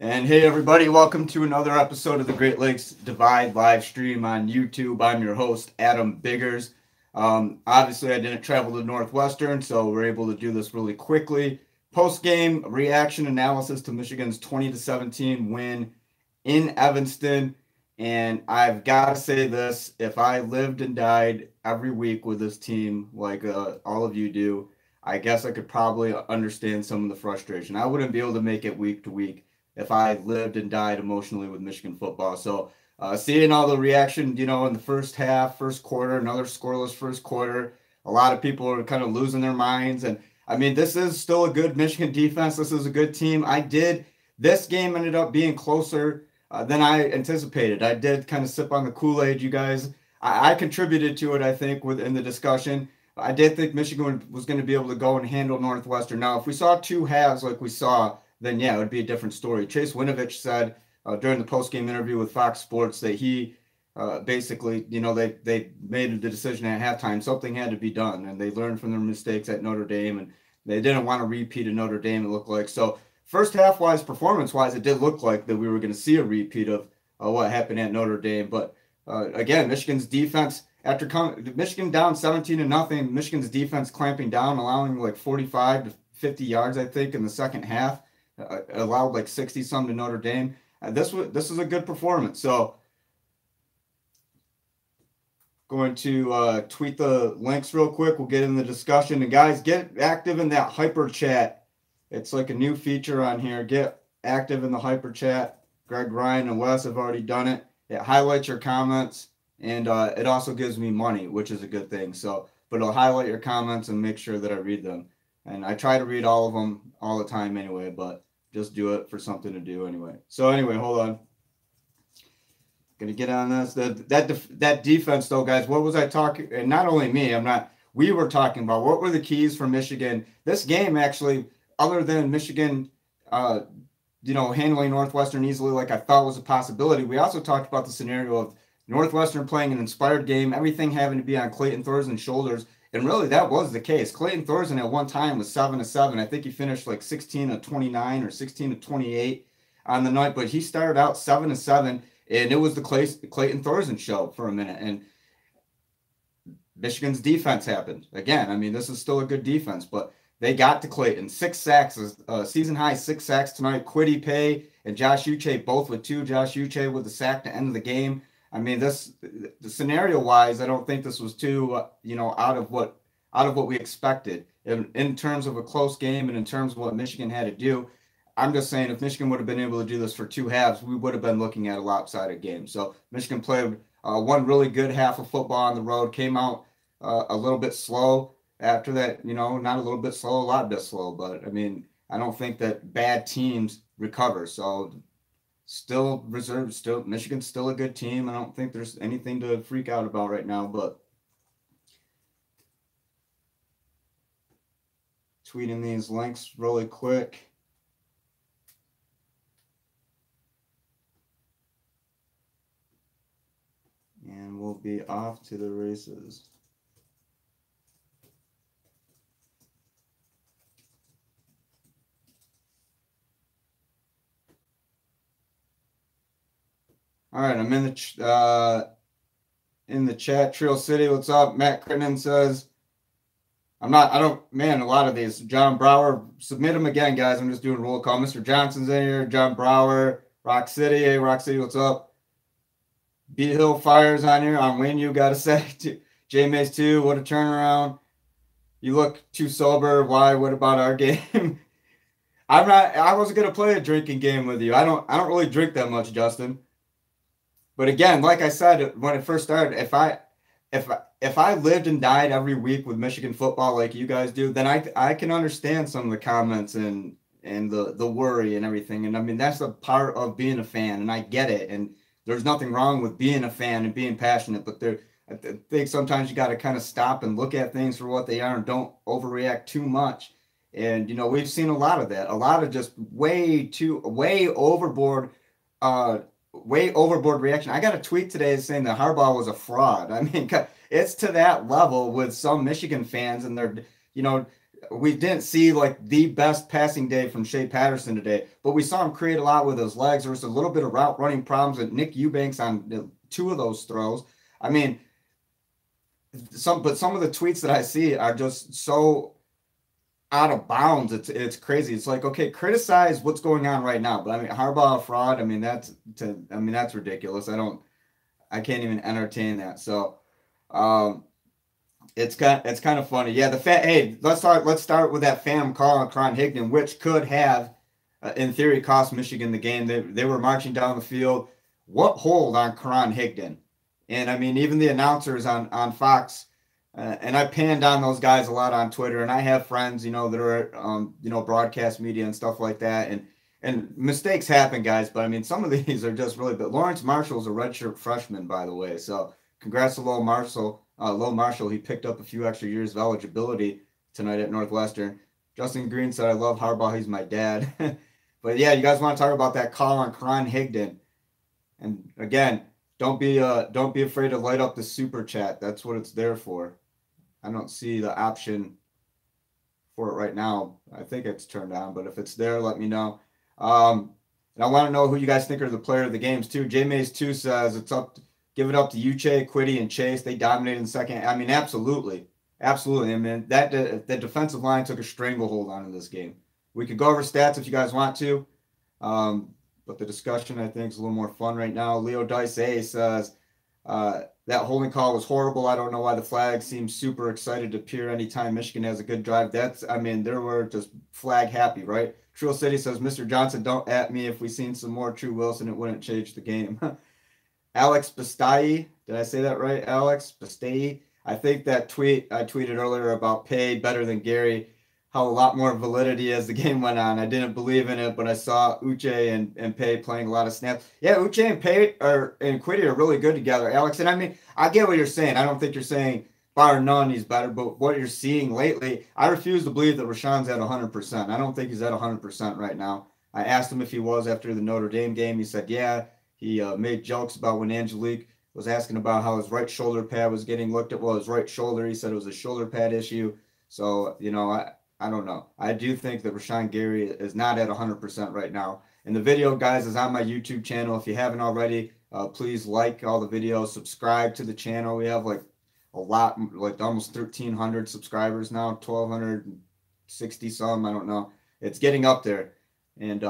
And hey, everybody, welcome to another episode of the Great Lakes Divide live stream on YouTube. I'm your host, Adam Biggers. Obviously, I didn't travel to Northwestern, so we're able to do this really quickly. Post-game reaction analysis to Michigan's 20-17 win in Evanston. And I've got to say this, if I lived and died every week with this team like all of you do, I guess I could probably understand some of the frustration. I wouldn't be able to make it week to week if I lived and died emotionally with Michigan football. So seeing all the reaction, in the first half, first quarter, another scoreless first quarter, a lot of people are kind of losing their minds. And I mean, this is still a good Michigan defense. This is a good team. This game ended up being closer than I anticipated. I did kind of sip on the Kool-Aid, you guys. I contributed to it, I think, within the discussion. I did think Michigan was going to be able to go and handle Northwestern. Now, if we saw two halves like we saw, then yeah, it would be a different story. Chase Winovich said during the post-game interview with Fox Sports that he basically, they made the decision at halftime. Something had to be done, and they learned from their mistakes at Notre Dame, and they didn't want to repeat at Notre Dame, it looked like. So first half-wise, performance-wise, it did look like that we were going to see a repeat of what happened at Notre Dame. But again, Michigan's defense, Michigan down 17-0, Michigan's defense clamping down, allowing like 45 to 50 yards, I think, in the second half. Allowed like 60-some to Notre Dame. This is a good performance. So going to tweet the links real quick. We'll get in the discussion. And guys, get active in that hyper chat. It's like a new feature on here. Get active in the hyper chat. Greg, Ryan, and Wes have already done it. It highlights your comments, and it also gives me money, which is a good thing. So, but it'll highlight your comments and make sure that I read them. And I try to read all of them all the time anyway, but just do it for something to do anyway. So anyway, hold on. Gonna get on this. That defense though, guys, what was I talking? And not only me, we were talking about what were the keys for Michigan. This game actually, other than Michigan, handling Northwestern easily like I thought was a possibility, we also talked about the scenario of Northwestern playing an inspired game, everything having to be on Clayton Thorsen's shoulders. And really, that was the case. Clayton Thorsen at one time was 7-7. I think he finished like 16-29 or 16-28 on the night. But he started out 7-7, and it was the Clayton Thorsen show for a minute. And Michigan's defense happened. Again, I mean, this is still a good defense, but they got to Clayton. 6 sacks, season high 6 sacks tonight. Quiddy, Paye, and Josh Uche both with 2. Josh Uche with the sack to end of the game. I mean, the scenario-wise, I don't think this was too, out of what we expected in terms of a close game and in terms of what Michigan had to do. I'm just saying, if Michigan would have been able to do this for 2 halves, we would have been looking at a lopsided game. So Michigan played one really good half of football on the road, came out a little bit slow after that. Not a little bit slow, a lot bit slow, but I mean, I don't think that bad teams recover. So. Still reserved, Michigan's still a good team. I don't think there's anything to freak out about right now, but tweeting these links really quick. And we'll be off to the races. All right, I'm in the chat. Trail City, what's up? Matt Crittenden says, a lot of these. John Brower, submit them again, guys. I'm just doing roll call. Mr. Johnson's in here. John Brower, Rock City. Hey, Rock City, what's up? Beat Hill Fires on here. On Win, you got to say. J Mays 2, what a turnaround. You look too sober. Why? What about our game? I wasn't going to play a drinking game with you. I don't really drink that much, Justin. But again, like I said when it first started, if I lived and died every week with Michigan football like you guys do, then I can understand some of the comments and the worry and everything. And I mean, that's a part of being a fan, and I get it. And there's nothing wrong with being a fan and being passionate, but I think sometimes you got to kind of stop and look at things for what they are and don't overreact too much. And we've seen a lot of that, a lot of just way overboard reaction. I got a tweet today saying that Harbaugh was a fraud. I mean, it's to that level with some Michigan fans, and they're, we didn't see like the best passing day from Shea Patterson today, but we saw him create a lot with his legs. There was a little bit of route running problems with Nick Eubanks on 2 of those throws. I mean, some of the tweets that I see are just so out of bounds. It's crazy. It's like, okay, criticize what's going on right now, but I mean, Harbaugh a fraud. I mean, that's ridiculous. I can't even entertain that. So, it's kind of funny. Yeah, hey, let's start with that Phantom call on Karan Higdon, which could have, in theory, cost Michigan the game. They were marching down the field. What hold on Karan Higdon? And I mean, even the announcers on Fox, and I panned on those guys a lot on Twitter, and I have friends, that are, broadcast media and stuff like that, and mistakes happen, guys. But I mean, some of these are just really. But Lawrence Marshall's a redshirt freshman, by the way. So congrats to Lowell Marshall. He picked up a few extra years of eligibility tonight at Northwestern. Justin Green said, "I love Harbaugh. He's my dad." But yeah, you guys want to talk about that call on Karan Higdon? And again, don't be afraid to light up the super chat. That's what it's there for. I don't see the option for it right now. I think it's turned on, but if it's there, let me know. And I want to know who you guys think are the player of the games too. J Mays 2 says give it up to Uche, Quiddy, and Chase. They dominated in the second. I mean, absolutely. Absolutely. I mean, that defensive line took a stranglehold on in this game. We could go over stats if you guys want to. But the discussion, I think, is a little more fun right now. Leo Dice A says, that holding call was horrible. I don't know why the flag seems super excited to appear anytime Michigan has a good drive. There were just flag happy, right? Trill City says, Mr. Johnson, don't at me. If we seen some more True Wilson, it wouldn't change the game. Alex Bastai, did I say that right? Alex Bastai. I think that tweet I tweeted earlier about Paye better than Gary, how a lot more validity as the game went on. I didn't believe in it, but I saw Uche and Paye playing a lot of snaps. Yeah, Uche and Paye and Quiddy are really good together, Alex. And I mean, I get what you're saying. I don't think you're saying bar none he's better, but what you're seeing lately, I refuse to believe that Rashawn's at 100%. I don't think he's at 100% right now. I asked him if he was after the Notre Dame game. He said, yeah. He made jokes about when Angelique was asking about how his right shoulder pad was getting looked at. Well, his right shoulder, he said it was a shoulder pad issue. So, I don't know. I do think that Rashawn Gary is not at 100% right now. And the video, guys, is on my YouTube channel. If you haven't already, please like all the videos, subscribe to the channel. We have like a lot, like almost 1,300 subscribers now, 1,260 some, I don't know. It's getting up there. And,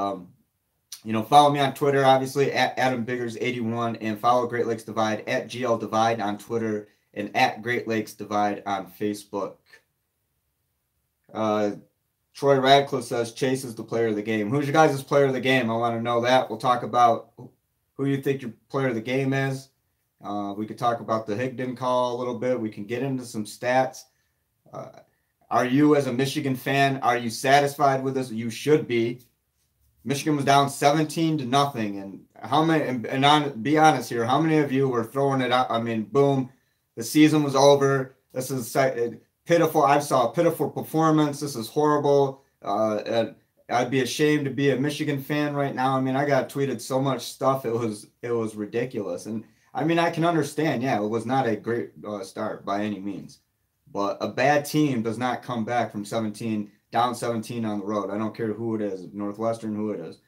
follow me on Twitter, obviously, at Adam Biggers 81, and follow Great Lakes Divide at GL Divide on Twitter and at Great Lakes Divide on Facebook. Troy Radcliffe says Chase is the player of the game. Who's your guys' player of the game? I want to know that. We'll talk about who you think your player of the game is. We could talk about the Higdon call a little bit. We can get into some stats. Are you, as a Michigan fan, are you satisfied with this? You should be. Michigan was down 17-0, and how many? And be honest here, how many of you were throwing it out? I mean, boom, the season was over. This is pitiful. I saw a pitiful performance. This is horrible. And I'd be ashamed to be a Michigan fan right now. I mean, I got tweeted so much stuff. It was ridiculous. And I mean, I can understand. Yeah, it was not a great start by any means, but a bad team does not come back from down 17 on the road. I don't care who it is, Northwestern, who it is.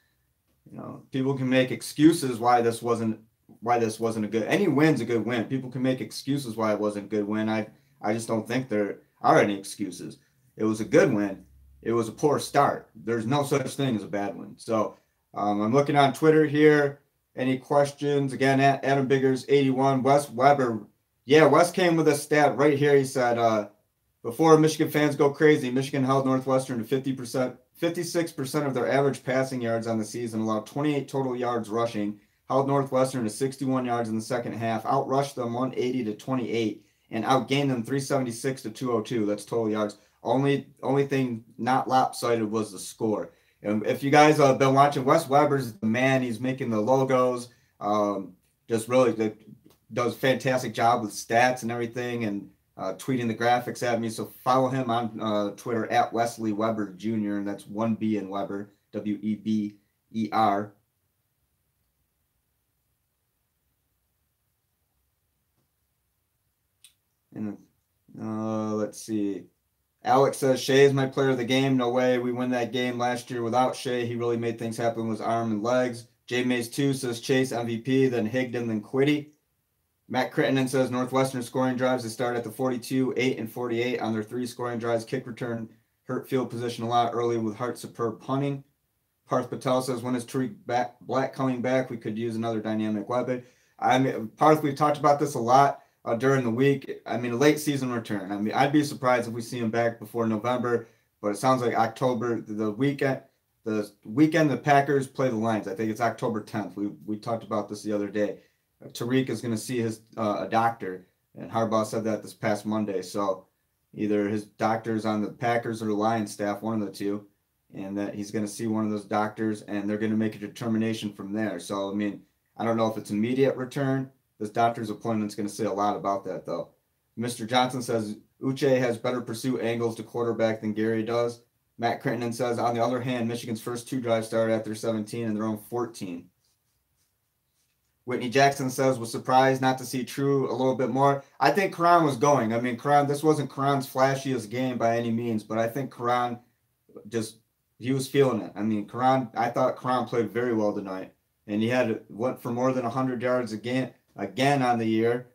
People can make excuses why this wasn't a good. Any win's a good win. People can make excuses why it wasn't a good win. I just don't think there are any excuses. It was a good win. It was a poor start. There's no such thing as a bad win. So I'm looking on Twitter here. Any questions? Again, at Adam Biggers 81. Wes Weber. Yeah, Wes came with a stat right here. He said, before Michigan fans go crazy, Michigan held Northwestern to 56% of their average passing yards on the season, allowed 28 total yards rushing, held Northwestern to 61 yards in the second half, outrushed them 180-28, and outgained them 376-202. That's total yards. Only thing not lopsided was the score. And if you guys have been watching, Wes Weber's the man. He's making the logos. Just really does a fantastic job with stats and everything, and tweeting the graphics at me. So follow him on Twitter at Wesley Weber Jr. And that's 1B in Weber, Weber. And let's see. Alex says, Shea is my player of the game. No way we win that game last year without Shea. He really made things happen with his arm and legs. J Mays 2 says Chase MVP, then Higdon, then Quiddy. Matt Crittenden says Northwestern scoring drives. They start at the 42, 8, and 48 on their 3 scoring drives. Kick return hurt field position a lot early with Hart superb punting. Parth Patel says, when is Tariq Black coming back? We could use another dynamic weapon. I mean, Parth, we've talked about this a lot during the week. I mean, a late season return. I mean, I'd be surprised if we see him back before November, but it sounds like October, the weekend the Packers play the Lions. I think it's October 10th. We talked about this the other day. Tariq is going to see his a doctor, and Harbaugh said that this past Monday. So either his doctor's on the Packers or the Lions staff, one of the two, and that he's going to see one of those doctors, and they're going to make a determination from there. So, I mean, I don't know if it's immediate return. This doctor's appointment's going to say a lot about that, though. Mr. Johnson says Uche has better pursuit angles to quarterback than Gary does. Matt Crittenden says, on the other hand, Michigan's first 2 drives started at their 17 and their own 14. Whitney Jackson says, was surprised not to see True a little bit more. I think Karan was going. I mean, this wasn't Karan's flashiest game by any means, but I think Karan he was feeling it. I mean, I thought Karan played very well tonight, and he went for more than 100 yards again on the year.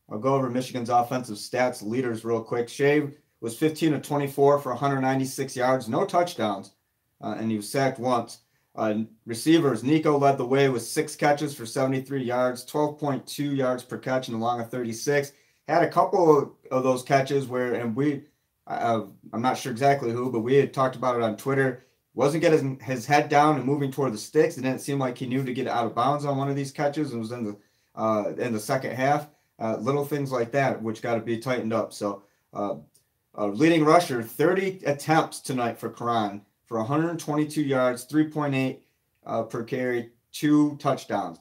I'll go over Michigan's offensive stats leaders real quick. Shea was 15 of 24 for 196 yards, no touchdowns, and he was sacked once. Receivers, Nico led the way with 6 catches for 73 yards, 12.2 yards per catch and along a 36. Had a couple of those catches where, and I'm not sure exactly who, but we had talked about it on Twitter. Wasn't getting his head down and moving toward the sticks. It didn't seem like he knew to get out of bounds on one of these catches, and was in the second half. Little things like that, which got to be tightened up. So, leading rusher, 30 attempts tonight for Karan for 122 yards, 3.8 per carry, 2 touchdowns.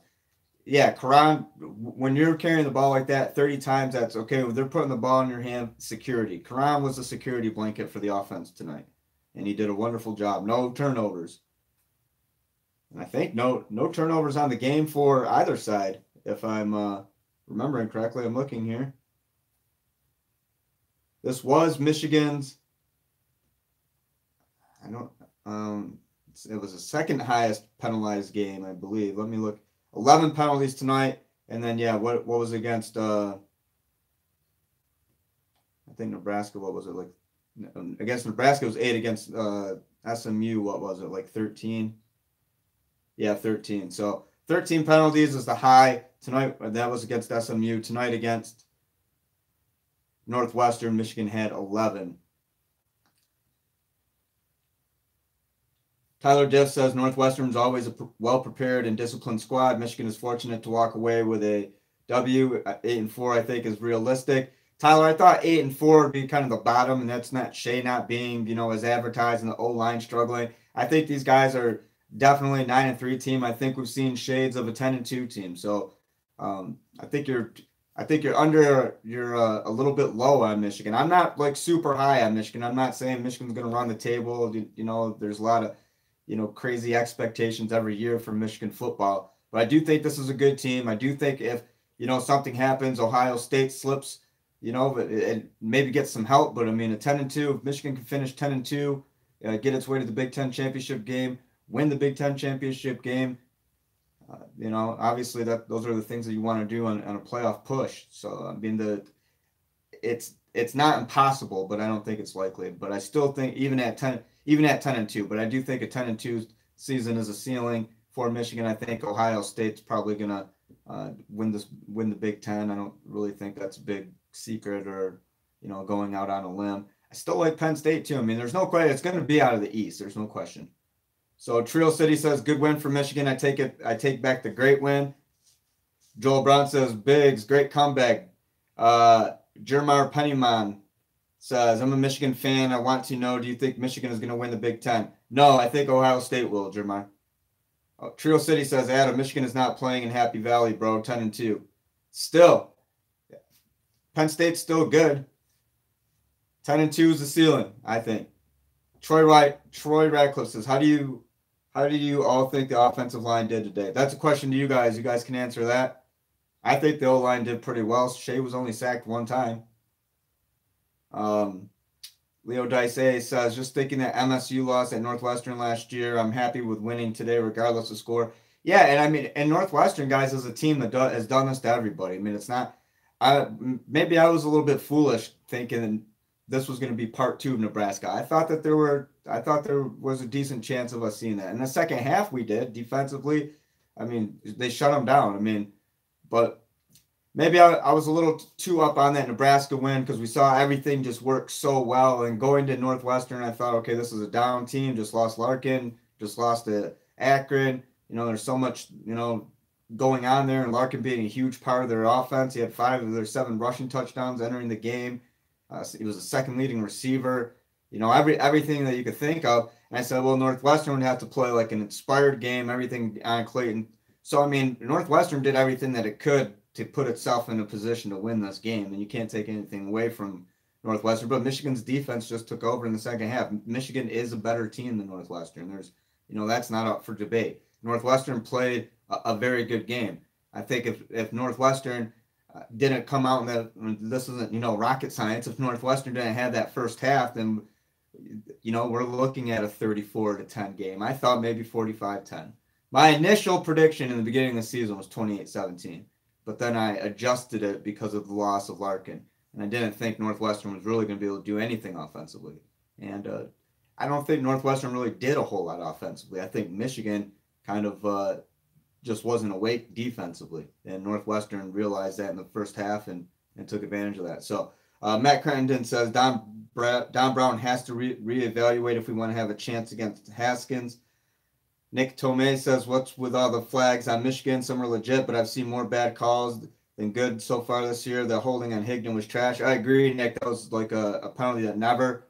Yeah, Karan, when you're carrying the ball like that 30 times, that's okay. They're putting the ball in your hand, security. Karan was a security blanket for the offense tonight, and he did a wonderful job. No turnovers. And I think no turnovers on the game for either side, if I'm remembering correctly. I'm looking here. This was Michigan's, it was the second highest penalized game, I believe. Let me look. 11 penalties tonight, and then what was against I think Nebraska, what was it, like against Nebraska it was 8, against SMU, what was it, like 13? Yeah, 13. So 13 penalties is the high tonight. That was against SMU. Tonight against Northwestern, Michigan had 11. Tyler Diff says Northwestern's always a well-prepared and disciplined squad. Michigan is fortunate to walk away with a W. 8-4, I think, is realistic. Tyler, I thought 8-4 would be kind of the bottom, and that's not Shea not being, as advertised, and the O-line struggling. I think these guys are definitely a 9-3 team. I think we've seen shades of a 10-2 team. So I think you're a little bit low on Michigan. I'm not like super high on Michigan. I'm not saying Michigan's going to run the table. There's a lot of crazy expectations every year for Michigan football. But I do think this is a good team. I do think if, something happens, Ohio State slips, and maybe get some help. But I mean, a 10-2, if Michigan can finish 10-2, get its way to the Big Ten championship game, win the Big Ten championship game, obviously those are the things that you want to do on a playoff push. So, I mean, it's not impossible, but I don't think it's likely. But I still think even at 10-2, but I do think a 10-2 season is a ceiling for Michigan. I think Ohio State's probably gonna win the Big Ten. I don't really think that's a big secret or going out on a limb. I still like Penn State too. I mean, there's no question it's going to be out of the East. There's no question. So Trio City says good win for Michigan. I take back the great win. Joel Brown says Biggs, great comeback. Jermar Pennyman says, I'm a Michigan fan. I want to know, do you think Michigan is going to win the Big Ten? No, I think Ohio State will, Jermar. Trio City says, Adam, Michigan is not playing in Happy Valley, bro. 10-2. Still, Penn State's still good. 10-2 is the ceiling, I think. Troy Radcliffe says, how do you all think the offensive line did today? That's a question to you guys. You guys can answer that. I think the O-line did pretty well. Shea was only sacked 1 time. Leo Dice says, just thinking that MSU lost at Northwestern last year. I'm happy with winning today, regardless of score. Yeah, and I mean, and Northwestern, guys, is a team that has done this to everybody. I mean, it's not. Maybe I was a little bit foolish thinking this was going to be part 2 of Nebraska. I thought there was a decent chance of us seeing that. In the second half, we did defensively. I mean, they shut them down. I mean, but maybe I was a little too up on that Nebraska win because we saw everything just work so well. And going to Northwestern, I thought, okay, this is a down team. Just lost Larkin, just lost to Akron. You know, there's so much, going on there, and Larkin being a huge part of their offense. He had 5 of their 7 rushing touchdowns entering the game. He was the second leading receiver. Everything that you could think of. And I said, well, Northwestern would have to play like an inspired game, everything on Clayton. So, I mean, Northwestern did everything that it could to put itself in a position to win this game, and you can't take anything away from Northwestern. But Michigan's defense just took over in the second half. Michigan is a better team than Northwestern. That's not up for debate. Northwestern played a very good game. I think if Northwestern didn't come out this isn't, rocket science. If Northwestern didn't have that first half, then, we're looking at a 34-10 game. I thought maybe 45-10. My initial prediction in the beginning of the season was 28-17, but then I adjusted it because of the loss of Larkin, and I didn't think Northwestern was really going to be able to do anything offensively. And I don't think Northwestern really did a whole lot offensively. I think Michigan kind of just wasn't awake defensively, and Northwestern realized that in the first half and took advantage of that. So Matt Crittenden says Don Brown has to reevaluate if we want to have a chance against Haskins. Nick Tomei says, what's with all the flags on Michigan? Some are legit, but I've seen more bad calls than good so far this year. The holding on Higdon was trash. I agree, Nick. That was like a penalty that never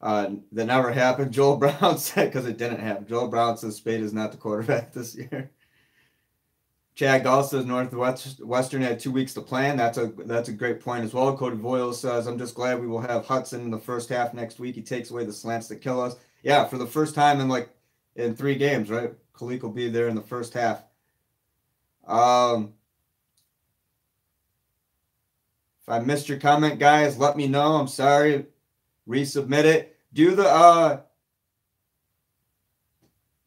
happened. Joel Brown said, because it didn't happen. Joel Brown says Spade is not the quarterback this year. Chad Gall says Northwestern had 2 weeks to plan. That's a great point as well. Cody Voyle says, I'm just glad we will have Hudson in the first half next week. He takes away the slants that kill us. Yeah, for the first time in 3 games, right? Khalik will be there in the first half. If I missed your comment, guys, let me know. I'm sorry. Resubmit it. Do the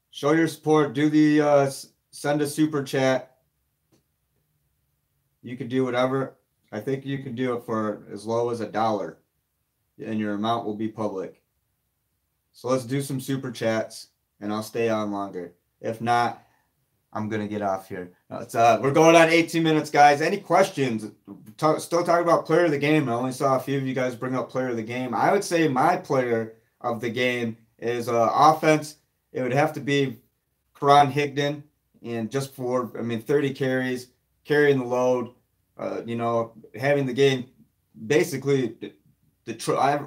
show your support. Do the send a super chat. You can do whatever. I think you can do it for as low as $1, and your amount will be public. So let's do some super chats, and I'll stay on longer. If not, I'm going to get off here. We're going on 18 minutes, guys. Any questions? Still talking about player of the game. I only saw a few of you guys bring up player of the game. I would say my player of the game is offense. It would have to be Karan Higdon, and just for, 30 carries, carrying the load, having the game, basically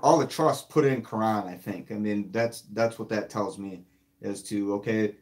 all the trust put in Karan, I think. That's what that tells me, is to,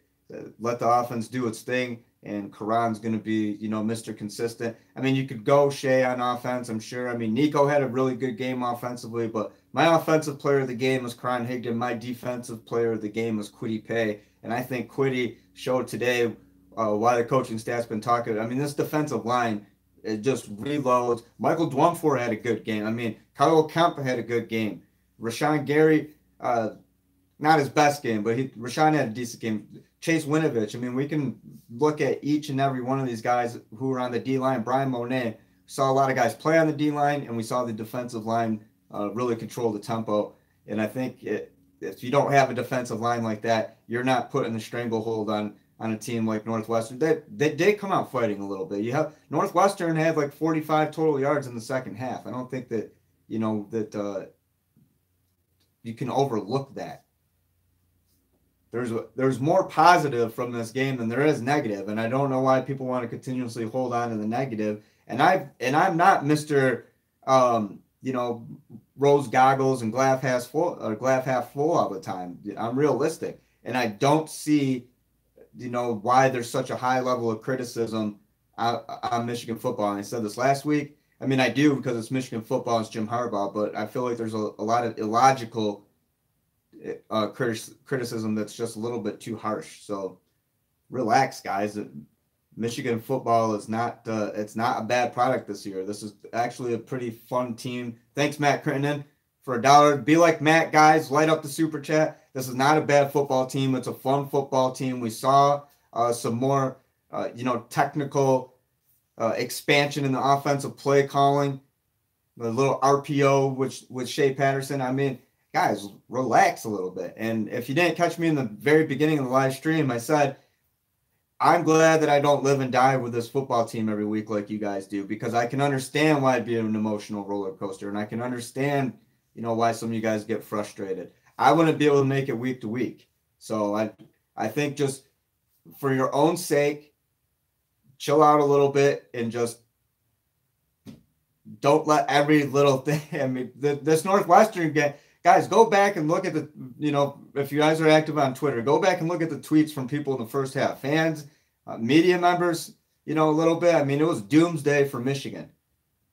let the offense do its thing, and Karan's going to be, Mr. Consistent. You could go Shea on offense, I'm sure. Nico had a really good game offensively, but my offensive player of the game was Karan Higdon. My defensive player of the game was Kwity Paye, and I think Kwity showed today why the coaching staff's been talking. This defensive line, it just reloads. Michael Dwumfor had a good game. Kyle Kemp had a good game. Rashawn Gary, not his best game, but Rashawn had a decent game. Chase Winovich. We can look at each and every one of these guys who are on the D-line. Brian Monet. Saw a lot of guys play on the D-line, and we saw the defensive line really control the tempo. And I think if you don't have a defensive line like that, you're not putting the stranglehold on a team like Northwestern. They did come out fighting a little bit. Northwestern had 45 total yards in the second half. I don't think that, that you can overlook that. There's more positive from this game than there is negative, and I don't know why people want to continuously hold on to the negative. And I'm not Mr. Rose goggles and glass half full all the time. I'm realistic, and I don't see why there's such a high level of criticism on Michigan football. And I said this last week. I do, because it's Michigan football, it's Jim Harbaugh, but I feel like there's a lot of illogical criticism that's just a little bit too harsh. So relax, guys. Michigan football is not it's not a bad product this year. This is actually a pretty fun team. Thanks, Matt Crittenden. for $1. Be like Matt, guys. Light up the super chat. This is not a bad football team. It's a fun football team. We saw some more, technical expansion in the offensive play calling. The little RPO with Shea Patterson. I mean, guys, relax a little bit. And if you didn't catch me in the very beginning of the live stream, I said, I'm glad that I don't live and die with this football team every week like you guys do, because I can understand why it'd be an emotional roller coaster, and I can understand, why some of you guys get frustrated. I wouldn't be able to make it week to week. So I think just for your own sake, chill out a little bit and just don't let every little thing. I mean, this Northwestern game, guys, go back and look at the, if you guys are active on Twitter, go back and look at the tweets from people in the first half. Fans, media members, a little bit. I mean, it was doomsday for Michigan.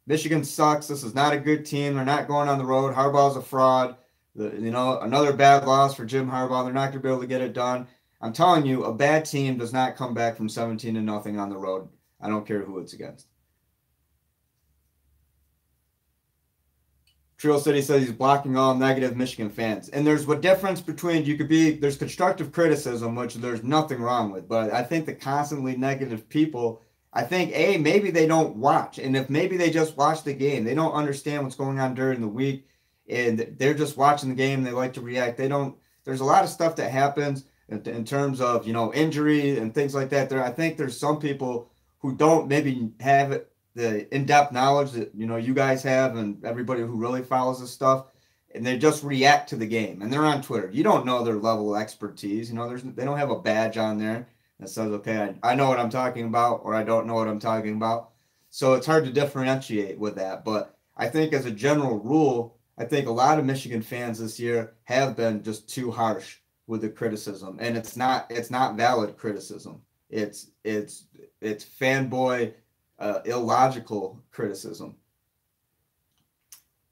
Michigan sucks. This is not a good team. They're not going on the road. Harbaugh's a fraud. Another bad loss for Jim Harbaugh. They're not going to be able to get it done. I'm telling you, a bad team does not come back from 17-0 on the road. I don't care who it's against. Trio City says he's blocking all negative Michigan fans. And there's a difference between, there's constructive criticism, which there's nothing wrong with. But I think the constantly negative people, I think, maybe they don't watch. And if maybe they just watch the game, they don't understand what's going on during the week. And they're just watching the game. They like to react. There's a lot of stuff that happens in terms of, injury and things like that. I think there's some people who don't maybe have the in-depth knowledge that you guys have, and everybody who really follows this stuff, and they just react to the game, and they're on Twitter. You don't know their level of expertise. They don't have a badge on there that says, okay, I know what I'm talking about, or I don't know what I'm talking about. So it's hard to differentiate with that. But I think as a general rule, I think a lot of Michigan fans this year have been just too harsh with the criticism, and it's not valid criticism. It's fanboy, illogical criticism.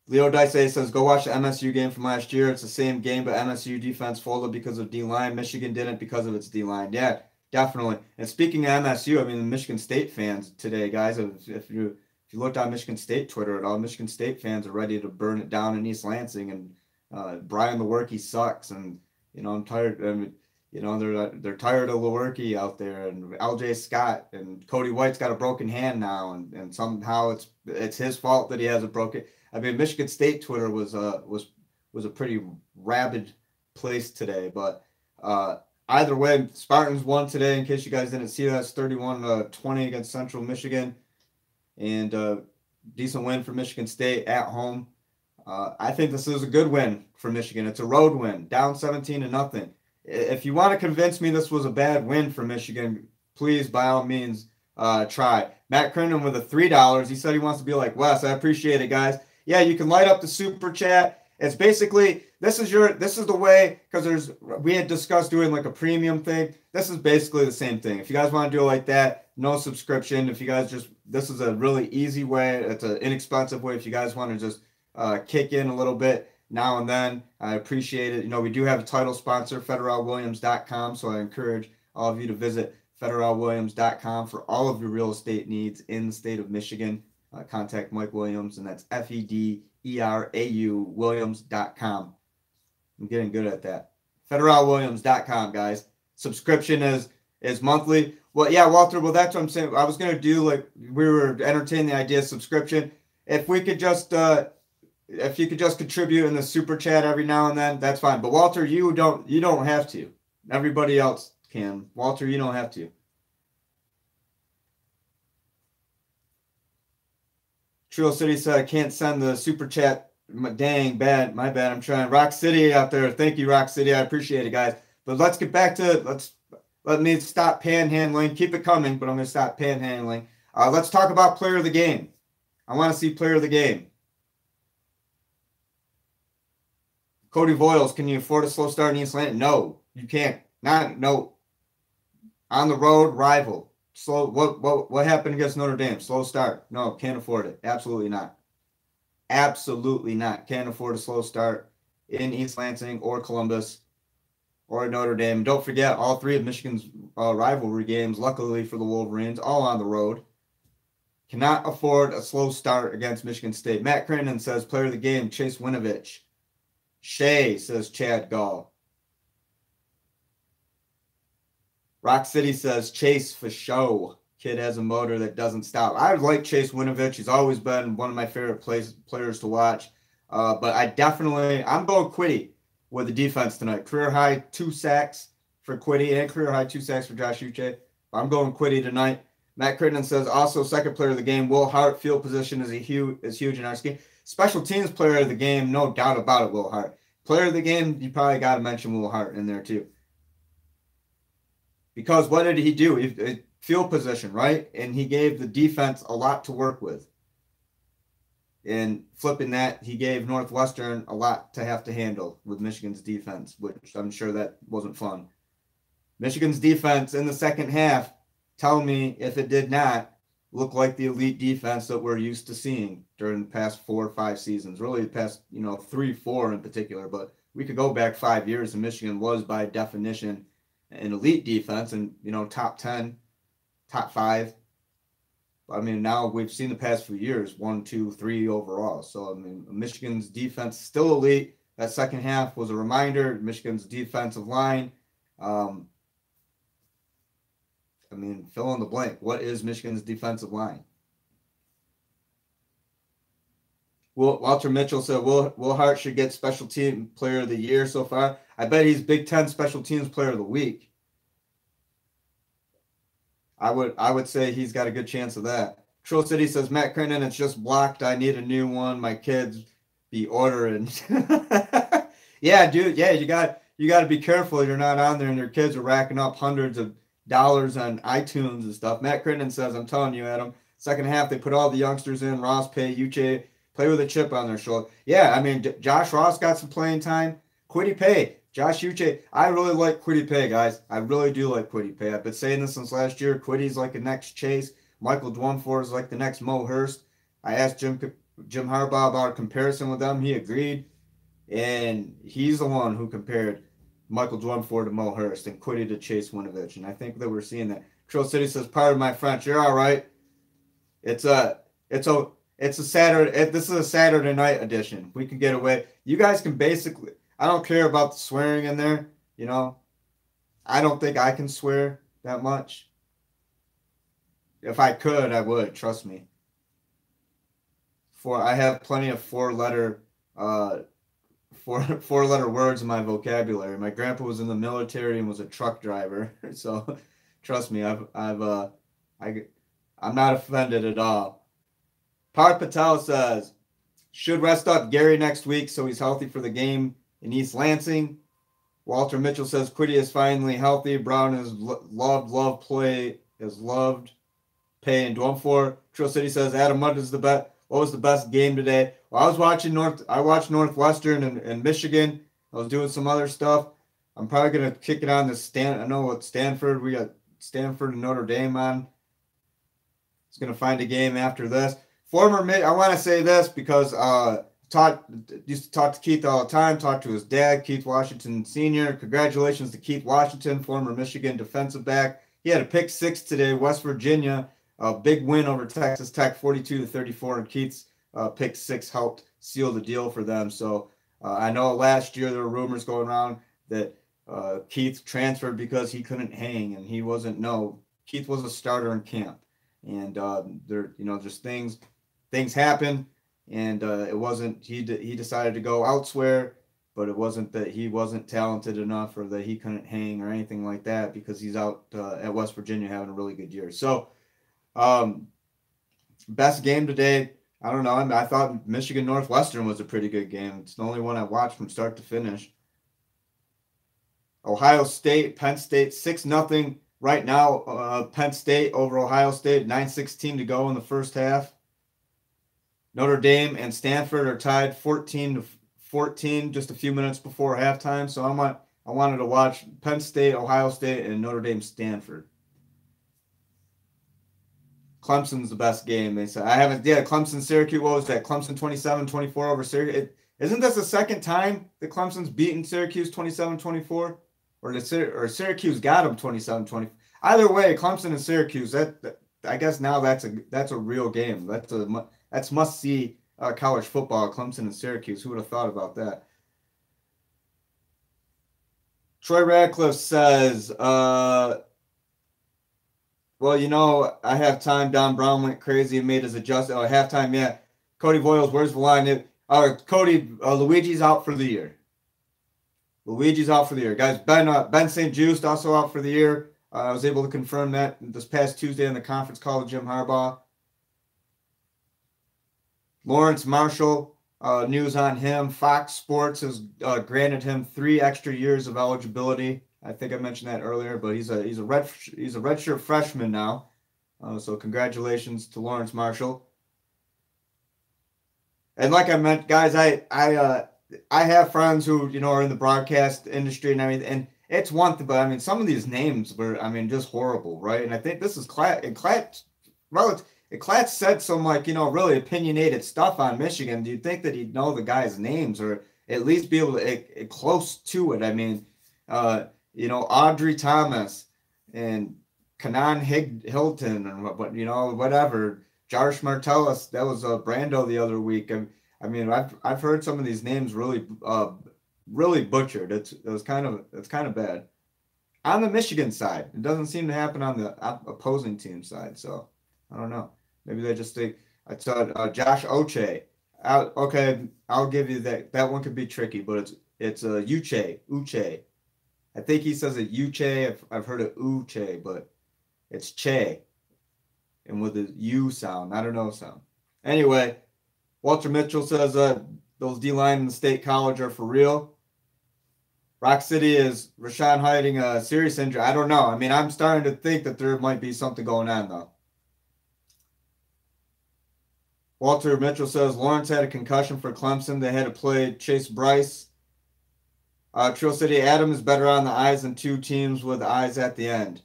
Leo Dice says, go watch the MSU game from last year. It's the same game, but MSU defense folded because of D-line. Michigan didn't because of its D-line. Yeah, definitely. And speaking of MSU, I mean, the Michigan State fans today, guys, if you looked on Michigan State Twitter at all, Michigan State fans are ready to burn it down in East Lansing, and Brian Lewerke sucks, and I'm tired. I mean, they're tired of Lewerke out there, and LJ Scott, and Cody White's got a broken hand now, and somehow it's his fault that he has a broken. I mean, Michigan State Twitter was a pretty rabid place today, but either way, Spartans won today. In case you guys didn't see that, it's 31-20 against Central Michigan, and decent win for Michigan State at home. I think this is a good win for Michigan. It's a road win, down 17-0. If you want to convince me this was a bad win for Michigan, please, by all means, try. Matt Crinden with a $3. He said he wants to be like Wes. I appreciate it, guys. Yeah, you can light up the super chat. It's basically, this is the way, because we had discussed doing like a premium thing. This is basically the same thing. If you guys want to do it like that, no subscription. If you guys this is a really easy way. It's an inexpensive way. If you guys want to just kick in a little bit now and then, I appreciate it. We do have a title sponsor, federalwilliams.com, so I encourage all of you to visit federalwilliams.com for all of your real estate needs in the state of Michigan. Contact Mike Williams, and that's FEDERAU Williams.com. I'm getting good at that. federalwilliams.com, guys. Subscription is monthly. Well, yeah, Walter, well, that's what I'm saying. I was going to do, like, we were entertaining the idea of subscription. If we could just if you could just contribute in the super chat every now and then, that's fine. But Walter, you don't have to. Everybody else can. Walter, you don't have to. Trio City said I can't send the super chat. Dang, bad. My bad. I'm trying. Rock City out there. Thank you, Rock City. I appreciate it, guys. But let's get back to let me stop panhandling. Keep it coming, but I'm going to stop panhandling. Let's talk about player of the game. I want to see player of the game. Cody Voiles, can you afford a slow start in East Lansing? No, you can't. No. On the road, rival. Slow. What happened against Notre Dame? Slow start. No, can't afford it. Absolutely not. Absolutely not. Can't afford a slow start in East Lansing or Columbus or Notre Dame. Don't forget, all three of Michigan's rivalry games, luckily for the Wolverines, all on the road. Cannot afford a slow start against Michigan State. Matt Crinden says, player of the game, Chase Winovich. Shay, says Chad Gall. Rock City says Chase for show. Kid has a motor that doesn't stop. I like Chase Winovich. He's always been one of my favorite players to watch. But I'm going Quiddy with the defense tonight. Career high 2 sacks for Quiddy and career high 2 sacks for Josh Uche. I'm going Quiddy tonight. Matt Crittenden says also second player of the game. Will Hart, field position is huge in our scheme. Special teams player of the game, no doubt about it, Will Hart. Player of the game, you probably got to mention Will Hart in there too. Because what did he do? Field position, right? And he gave the defense a lot to work with. And flipping that, he gave Northwestern a lot to have to handle with Michigan's defense, which I'm sure that wasn't fun. Michigan's defense in the second half, tell me if it did not look like the elite defense that we're used to seeing during the past 4 or 5 seasons. Really the past, 3, 4 in particular. But we could go back 5 years and Michigan was by definition an elite defense and, top 10, top 5. I mean, now we've seen the past few years, 1, 2, 3 overall. So, I mean, Michigan's defense still elite. That second half was a reminder. Michigan's defensive line. Fill in the blank. What is Michigan's defensive line? Walter Mitchell said Will Hart should get special team player of the year so far. I bet he's Big Ten special teams player of the week. I would say he's got a good chance of that. Troll City says Matt Crittenden, it's just blocked. I need a new one. My kids be ordering. Yeah, dude. Yeah, you got to be careful. You're not on there, and your kids are racking up hundreds of dollars on iTunes and stuff. Matt Crittenden says, I'm telling you, Adam. Second half, they put all the youngsters in. Ross, Paye, Uche, play with a chip on their shoulder. Yeah, I mean, Josh Ross got some playing time. Quiddy Paye, Josh Uche. I really like Quiddy Paye, guys. I really do like Quiddy Paye. I've been saying this since last year. Quiddy's like the next Chase. Michael Dwumfor is like the next Mo Hurst. I asked Jim Harbaugh about a comparison with them. He agreed. And he's the one who compared Michael Dwumfor to Mo Hurst and Quiddy to Chase Winovich. And I think that we're seeing that. Troll City says, pardon my French. You're all right. It's a Saturday. This is a Saturday night edition. We can get away. You guys can basically, I don't care about the swearing in there. I don't think I can swear that much. If I could, I would. Trust me. I have plenty of four-letter words in my vocabulary. My grandpa was in the military and was a truck driver, so trust me, I'm not offended at all. Parth Patel says, should rest up Gary next week so he's healthy for the game in East Lansing. Walter Mitchell says Quiddy is finally healthy. Brown is loved Paye and Dwumfor. Trill City says Adam, what was the best game today? Well, I watched Northwestern and Michigan. I was doing some other stuff. I'm probably gonna kick it on to I know what Stanford. We got Stanford and Notre Dame on. It's gonna find a game after this. I want to say this because used to talk to Keith all the time. Talk to his dad, Keith Washington Sr. Congratulations to Keith Washington, former Michigan defensive back. He had a pick 6 today. West Virginia, a big win over Texas Tech, 42-34, and Keith's pick 6 helped seal the deal for them. So I know last year there were rumors going around that Keith transferred because he couldn't hang, and he wasn't. No, Keith was a starter in camp, and just things happen, and it wasn't. He decided to go elsewhere, but it wasn't that he wasn't talented enough or that he couldn't hang or anything like that, because he's out at West Virginia having a really good year. So, best game today. I don't know. I thought Michigan Northwestern was a pretty good game. It's the only one I watched from start to finish. Ohio State, Penn State, 6-0 right now. Penn State over Ohio State, 9:16 to go in the first half. Notre Dame and Stanford are tied 14-14 just a few minutes before halftime. So I wanted to watch Penn State, Ohio State, and Notre Dame Stanford. Clemson's the best game, they said. Clemson Syracuse. What was that? Clemson 27-24 over Syracuse. Isn't this the second time that Clemson's beaten Syracuse 27-24? Or Syracuse got them 27-24? Either way, Clemson and Syracuse. I guess now that's a real game. That's must see college football. Clemson and Syracuse. Who would have thought about that? Troy Radcliffe says, well, I have time. Don Brown went crazy and made his adjustment. Oh, halftime, yeah. Cody Voiles, where's the line? Cody, Luigi's out for the year. Luigi's out for the year. Guys, Ben St. Just also out for the year. I was able to confirm that this past Tuesday in the conference call with Jim Harbaugh. Lawrence Marshall, news on him. Fox Sports has granted him 3 extra years of eligibility. I think I mentioned that earlier, but he's a redshirt freshman now. So congratulations to Lawrence Marshall. And like I meant, guys, I have friends who are in the broadcast industry and everything, and it's one thing, but I mean some of these names were just horrible, right? And I think this is Klatt said some really opinionated stuff on Michigan. Do you think that he'd know the guys' names or at least be able to close to it? I mean, Audrey Thomas and Kanan Hilton or whatever. Josh Martellus, that was Brando the other week. I mean, I've heard some of these names really butchered. It's kind of bad. On the Michigan side, it doesn't seem to happen on the opposing team side. So I don't know. Maybe they just think. I saw Josh Uche. Okay, I'll give you that. That one could be tricky, but it's Uche. I think he says it Uche. I've heard it Uche, but it's Che. And with the U sound, I don't know sound. Anyway, Walter Mitchell says those D-line in the state college are for real. Rock City is Rashawn hiding a serious injury. I don't know. I mean, I'm starting to think that there might be something going on, though. Walter Mitchell says Lawrence had a concussion for Clemson. They had to play Chase Bryce. Trill City, Adam is better on the eyes than 2 teams with eyes at the end.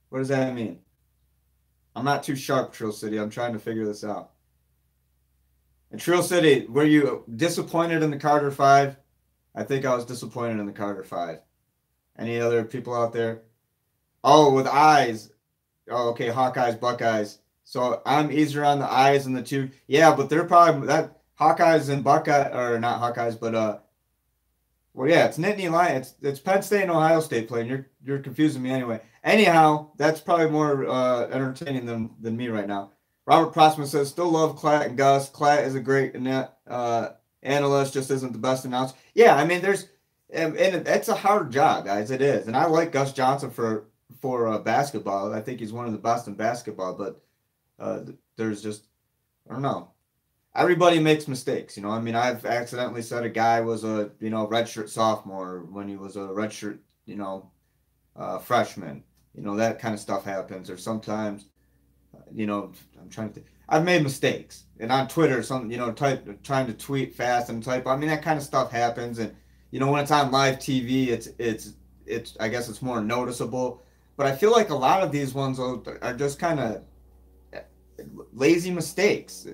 What does that mean? I'm not too sharp, Trill City. I'm trying to figure this out. And Trill City, were you disappointed in the Carter 5? I think I was disappointed in the Carter 5. Any other people out there? Oh, with eyes. Oh, okay, Hawkeyes, Buckeyes. So I'm easier on the eyes and the 2. Yeah, but they're probably that Hawkeyes and Buckeye or not Hawkeyes, but well, yeah, it's Nittany Lions. It's Penn State and Ohio State playing. You're confusing me anyway. Anyhow, that's probably more entertaining than me right now. Robert Prossman says, still love Klatt and Gus. Klatt is a great analyst, just isn't the best announcer. Yeah, I mean, and it's a hard job, guys. It is. And I like Gus Johnson for basketball. I think he's one of the best in basketball, but there's just, I don't know. Everybody makes mistakes, I mean, I've accidentally said a guy was a, redshirt sophomore when he was a redshirt, freshman. That kind of stuff happens. Or sometimes, I'm trying to think. I've made mistakes. And on Twitter, trying to tweet fast and type. I mean, that kind of stuff happens. And, when it's on live TV, it's I guess it's more noticeable. But I feel like a lot of these ones are just kind of lazy mistakes.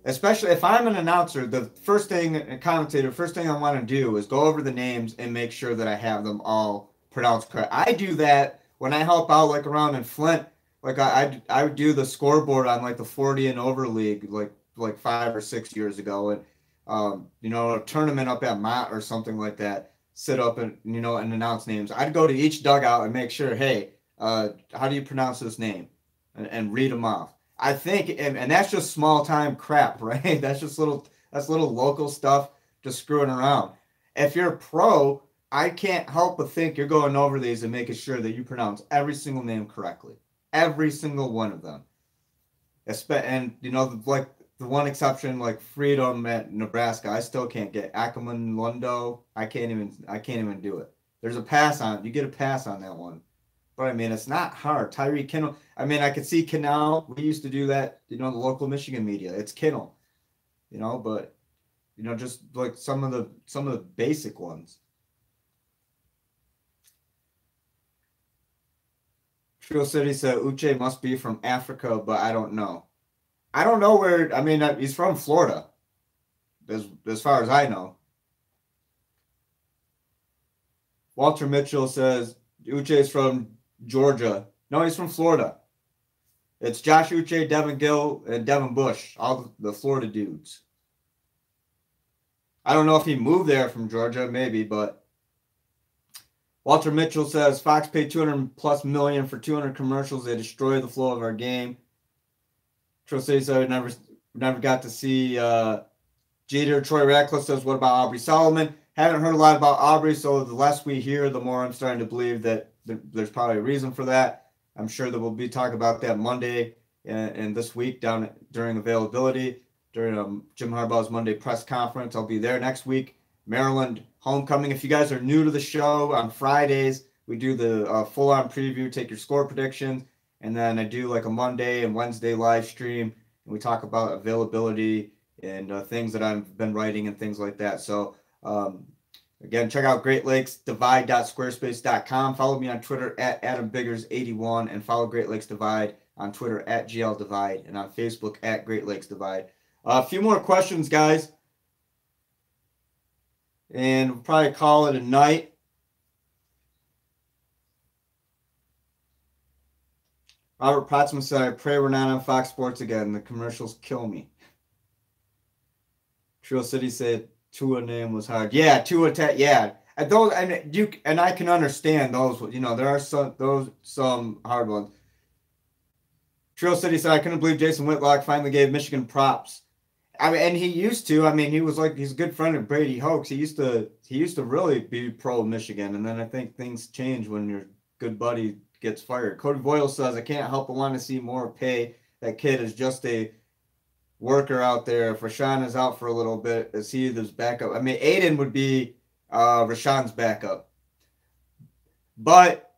Especially if I'm an announcer, a commentator, first thing I want to do is go over the names and make sure that I have them all pronounced correct. I do that when I help out like around in Flint. Like I would do the scoreboard on like the 40 and over league like 5 or 6 years ago, and a tournament up at Mott or something like that. Sit up and and announce names. I'd go to each dugout and make sure, hey, how do you pronounce this name, and read them off. I think, and that's just small time crap, right? That's little local stuff, just screwing around. If you're a pro, I can't help but think you're going over these and making sure that you pronounce every single name correctly, every single one of them. And like the one exception, like Freedom at Nebraska, I still can't get Ackerman Lundo. I can't even do it. There's a pass on. You get a pass on that one. But I mean, it's not hard. Tyree Kinnell. I mean, I could see Kinnell. We used to do that, the local Michigan media. It's Kinnell, but just like some of the basic ones. Trio City said Uche must be from Africa, but I don't know. I don't know where. I mean, he's from Florida, as far as I know. Walter Mitchell says Uche is from Georgia. No, he's from Florida. It's Josh Uche, Devin Gill, and Devin Bush, all the Florida dudes. I don't know if he moved there from Georgia, maybe, but Walter Mitchell says Fox paid 200 plus million for 200 commercials. They destroy the flow of our game. Trill City said never got to see Jeter. Troy Ratcliffe says, what about Aubrey Solomon? Haven't heard a lot about Aubrey, so the less we hear, the more I'm starting to believe that there's probably a reason for that. I'm sure that we'll be talking about that Monday and this week during availability, during Jim Harbaugh's Monday press conference. I'll be there next week. Maryland homecoming. If you guys are new to the show, on Fridays, we do the full-on preview, take your score predictions, and then I do like a Monday and Wednesday live stream, and we talk about availability and things that I've been writing and things like that. So, again, check out greatlakesdivide.squarespace.com. Follow me on Twitter at AdamBiggers81 and follow Great Lakes Divide on Twitter at GLDivide and on Facebook at Great Lakes Divide. A few more questions, guys, and we'll probably call it a night. Robert Potsman said, I pray we're not on Fox Sports again. The commercials kill me. Trill City said Tua name was hard. Yeah, Tua yeah. And those and I can understand those. You know, there are some hard ones. Trill City said I couldn't believe Jason Whitlock finally gave Michigan props. I mean, and he used to. I mean, he's a good friend of Brady Hoke's. He used to really be pro Michigan, and then I think things change when your good buddy gets fired. Cody Boyle says I can't help but want to see more Paye. That kid is just a worker out there. If Rashawn is out for a little bit, is he this backup? I mean, Aiden would be Rashawn's backup, but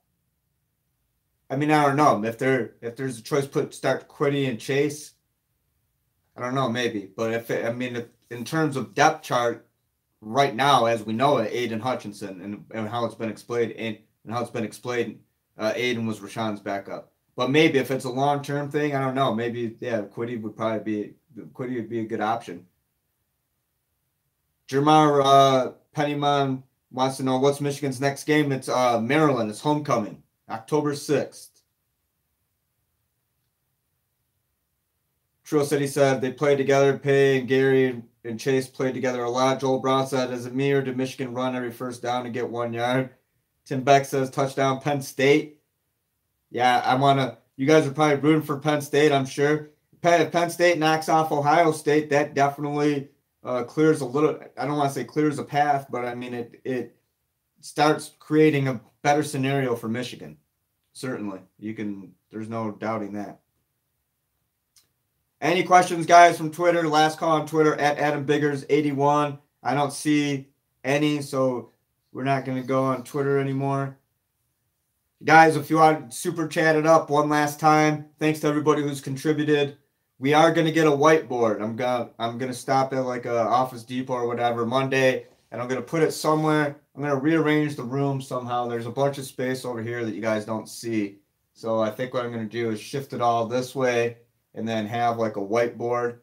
I mean, I don't know if there's a choice, start Quiddy and Chase. I don't know, maybe, but if in terms of depth chart right now, as we know it, Aiden Hutchinson and how it's been explained Aiden was Rashawn's backup. But maybe if it's a long-term thing, I don't know. Maybe, yeah, Quiddy would be a good option. Jermar Pennyman wants to know what's Michigan's next game. It's Maryland. It's homecoming, October 6th. Trill City said they played together. Paye and Gary and Chase played together a lot. Joel Brown said, is it me or did Michigan run every first down to get 1 yard? Tim Beck says touchdown Penn State. Yeah, you guys are probably rooting for Penn State, I'm sure. If Penn State knocks off Ohio State, that definitely clears a little, I don't want to say clears a path, but I mean, it starts creating a better scenario for Michigan. Certainly. There's no doubting that. Any questions, guys, from Twitter? Last call on Twitter at AdamBiggers81. I don't see any, so we're not going to go on Twitter anymore. Guys, if you want to super chat it up one last time, thanks to everybody who's contributed. We are going to get a whiteboard. I'm gonna stop at like a Office Depot or whatever Monday, and I'm going to put it somewhere. I'm going to rearrange the room somehow. There's a bunch of space over here that you guys don't see. So I think what I'm going to do is shift it all this way and then have like a whiteboard.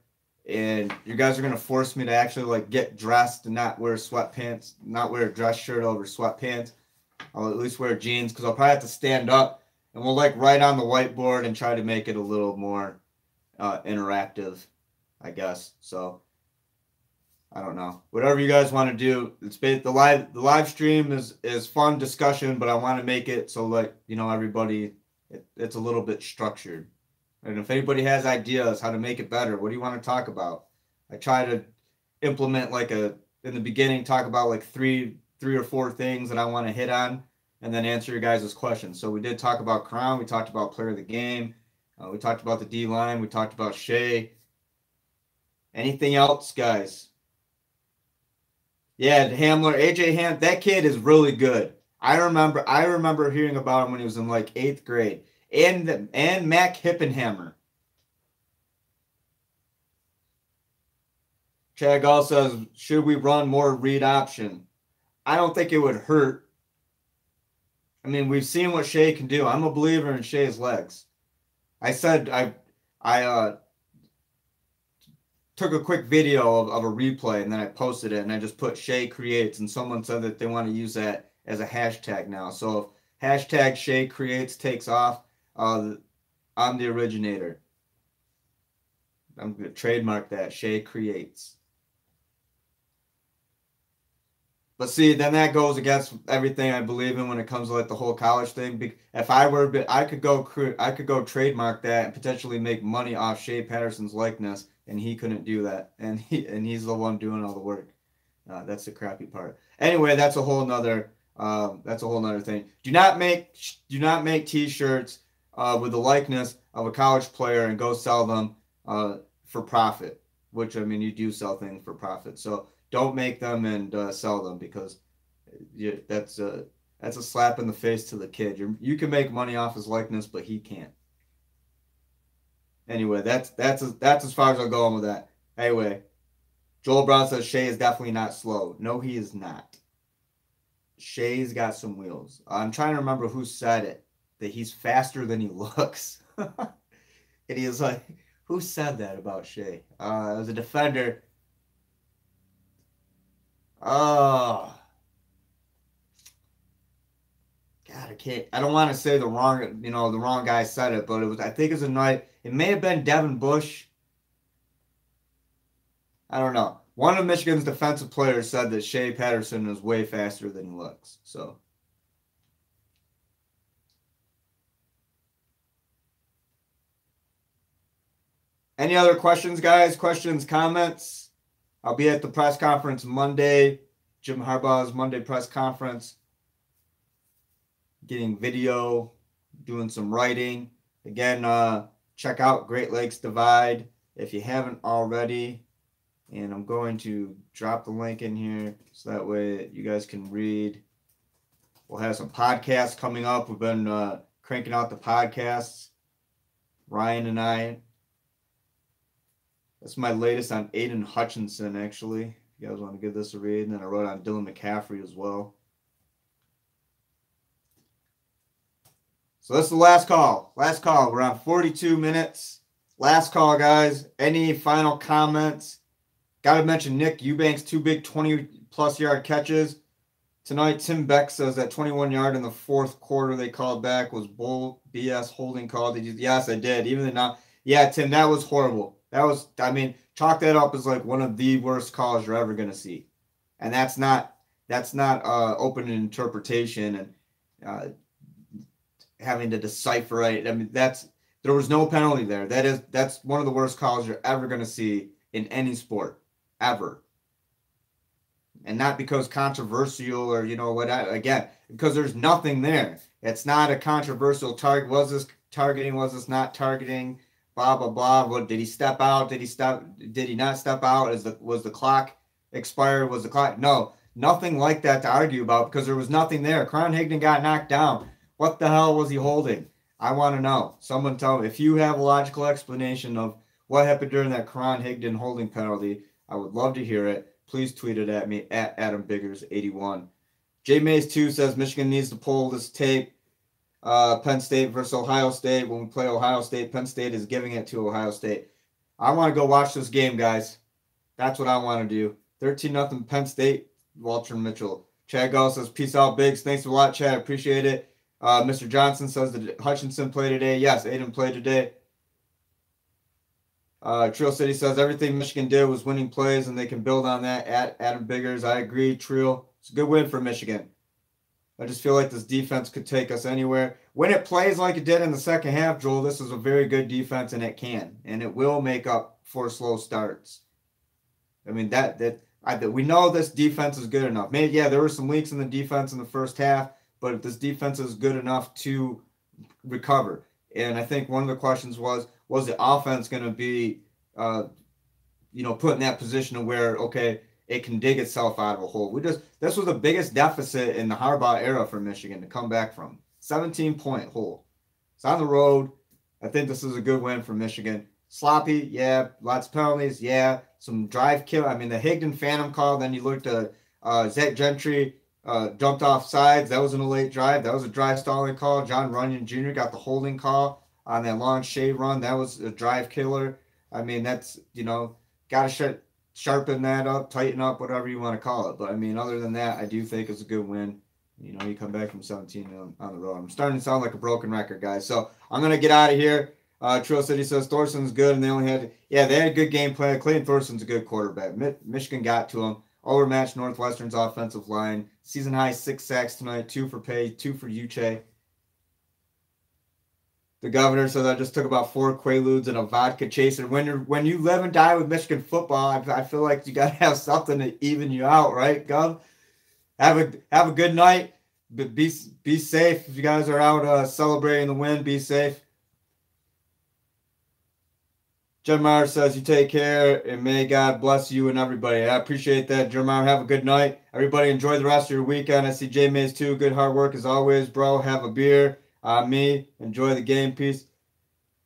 And you guys are going to force me to actually like get dressed and not wear sweatpants, not wear a dress shirt over sweatpants. I'll at least wear jeans because I'll probably have to stand up, and we'll like write on the whiteboard and try to make it a little more interactive, I guess. So I don't know. Whatever you guys want to do. The live stream is fun discussion, but I want to make it so like, you know, everybody, it's a little bit structured. And if anybody has ideas how to make it better, what do you want to talk about? I try to implement in the beginning, talk about like three or four things that I want to hit on and then answer your guys' questions. So we did talk about Crown. We talked about player of the game. We talked about the D-line. We talked about Shea. Anything else, guys? Yeah, Hamler, AJ Ham, that kid is really good. I remember hearing about him when he was in like 8th grade. And Mac Hippenhammer. Chad Gall says, should we run more read option? I don't think it would hurt. I mean, we've seen what Shea can do. I'm a believer in Shea's legs. I said I took a quick video of a replay and then I posted it and I just put Shea creates, and someone said that they want to use that as a hashtag now. So if hashtag Shea creates takes off, I'm the originator. I'm going to trademark that, Shea creates. But see, then that goes against everything I believe in when it comes to like the whole college thing. If I were, I could go trademark that and potentially make money off Shea Patterson's likeness, and he couldn't do that, and he's the one doing all the work. That's the crappy part. Anyway, that's a whole nother thing. Do not make T-shirts with the likeness of a college player and go sell them for profit. Which, I mean, you do sell things for profit. So don't make them and sell them, because that's a slap in the face to the kid. You can make money off his likeness, but he can't. Anyway, that's as far as I'll go on with that. Anyway, Joel Brown says Shea is definitely not slow. No, he is not. Shea's got some wheels. I'm trying to remember who said it, that he's faster than he looks. And he was like, who said that about Shea? It was a defender. Oh, God, I don't want to say the wrong guy said it, but I think it was a night. It may have been Devin Bush. I don't know. One of Michigan's defensive players said that Shea Patterson is way faster than he looks. So. Any other questions, guys? Questions, comments? I'll be at the press conference Monday, Jim Harbaugh's Monday press conference, getting video, doing some writing. Again, check out Great Lakes Divide if you haven't already. And I'm going to drop the link in here so that way you guys can read. We'll have some podcasts coming up. We've been cranking out the podcasts, Ryan and I. That's my latest on Aiden Hutchinson, actually. If you guys want to give this a read. And then I wrote on Dylan McCaffrey as well. So that's the last call. Last call. We're on 42 minutes. Last call, guys. Any final comments? Got to mention Nick Eubanks, 2 big 20-plus yard catches. Tonight, Tim Beck says that 21-yard in the fourth quarter they called back was bull BS holding call. Yes, I did. Even though not. Yeah, Tim, that was horrible. That was, I mean, chalk that up as like one of the worst calls you're ever going to see. And that's not open to interpretation and having to decipher it. I mean, there was no penalty there. That's one of the worst calls you're ever going to see in any sport, ever. And not because controversial or, again, because there's nothing there. It's not a controversial target. Was this targeting? Was this not targeting? Blah, blah, blah. What, did he step out? Did he not step out? Was the clock expired? Was the clock? No, nothing like that to argue about because there was nothing there. Karan Higdon got knocked down. What the hell was he holding? I want to know. Someone tell me. If you have a logical explanation of what happened during that Karan Higdon holding penalty, I would love to hear it. Please tweet it at me, at AdamBiggers81. J Mays 2 says Michigan needs to pull this tape. Penn State versus Ohio State. When we play Ohio State, Penn State is giving it to Ohio State. I want to go watch this game, guys. That's what I want to do. 13-0 Penn State, Walter Mitchell. Chad Gall says, peace out, Biggs. Thanks a lot, Chad. Appreciate it. Mr. Johnson says that Hutchinson played today. Yes, Aiden played today. Trill City says everything Michigan did was winning plays, and they can build on that. At Adam Biggers, I agree. Trill, it's a good win for Michigan. I just feel like this defense could take us anywhere. When it plays like it did in the second half, Joel, this is a very good defense, and it can. And it will make up for slow starts. I mean, we know this defense is good enough. Maybe, yeah, there were some leaks in the defense in the first half, but if this defense is good enough to recover. And I think one of the questions was the offense going to be, put in that position of where, okay, it can dig itself out of a hole. This was the biggest deficit in the Harbaugh era for Michigan to come back from. 17-point hole. It's on the road. I think this is a good win for Michigan. Sloppy, yeah. Lots of penalties, yeah. Some drive kill. I mean, the Higdon Phantom call, then you looked at Zach Gentry jumped off sides. That was in a late drive. That was a drive stalling call. John Runyon Jr. got the holding call on that long shade run. That was a drive killer. I mean, that's, got to sharpen that up, tighten up, whatever you want to call it. But, I mean, other than that, I do think it's a good win. You come back from 17 on the road. I'm starting to sound like a broken record, guys. So I'm going to get out of here. Trill City says Thorson's good, and they had a good game plan. Clayton Thorson's a good quarterback. Michigan got to him. overmatched Northwestern's offensive line. Season high 6 sacks tonight, 2 for Paye, 2 for Uche. The governor says I just took about 4 Quaaludes and a vodka chaser. When you live and die with Michigan football, I feel like you gotta have something to even you out, right, Gov? Have a good night. Be safe. If you guys are out celebrating the win, be safe. Jeremiah says you take care and may God bless you and everybody. I appreciate that, Jeremiah. Have a good night. Everybody enjoy the rest of your weekend. I see J Mays too. Good hard work as always, bro. Have a beer. Me, enjoy the game piece.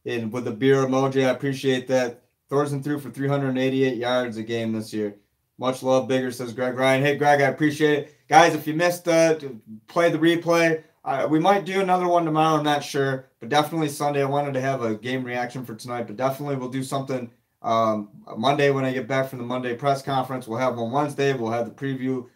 And with the beer emoji, I appreciate that. Thorson threw for 388 yards a game this year. Much love, Bigger, says Greg Ryan. Hey, Greg, I appreciate it. Guys, if you missed play the replay, we might do another one tomorrow. I'm not sure, but definitely Sunday. I wanted to have a game reaction for tonight, but definitely we'll do something Monday when I get back from the Monday press conference. We'll have one Wednesday. We'll have the preview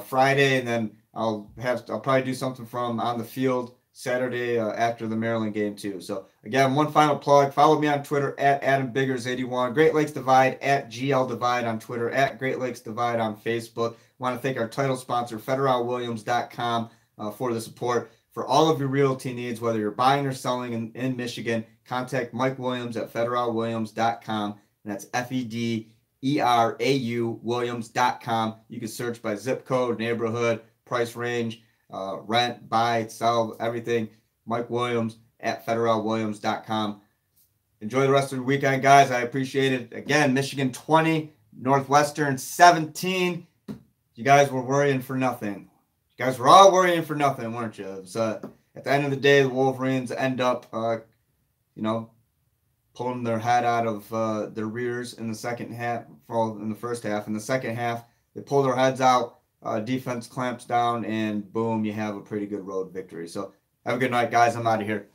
Friday, and then I'll probably do something from on the field Saturday after the Maryland game too. So again, one final plug. Follow me on Twitter at AdamBiggers81. Great Lakes Divide at GL Divide on Twitter, at Great Lakes Divide on Facebook. I want to thank our title sponsor, FederalWilliams.com, for the support. For all of your realty needs, whether you're buying or selling in Michigan, contact Mike Williams at FederalWilliams.com. And that's FEDERAU Williams.com. You can search by zip code, neighborhood, price range, rent, buy, sell, everything. Mike Williams at FederalWilliams.com. Enjoy the rest of the weekend, guys. I appreciate it. Again, Michigan 20, Northwestern 17. You guys were worrying for nothing. You guys were all worrying for nothing, weren't you? It was, at the end of the day, the Wolverines end up, pulling their head out of their rears in the second half, well, in the first half. In the second half, they pull their heads out. Defense clamps down, and boom, you have a pretty good road victory. So have a good night, guys. I'm out of here.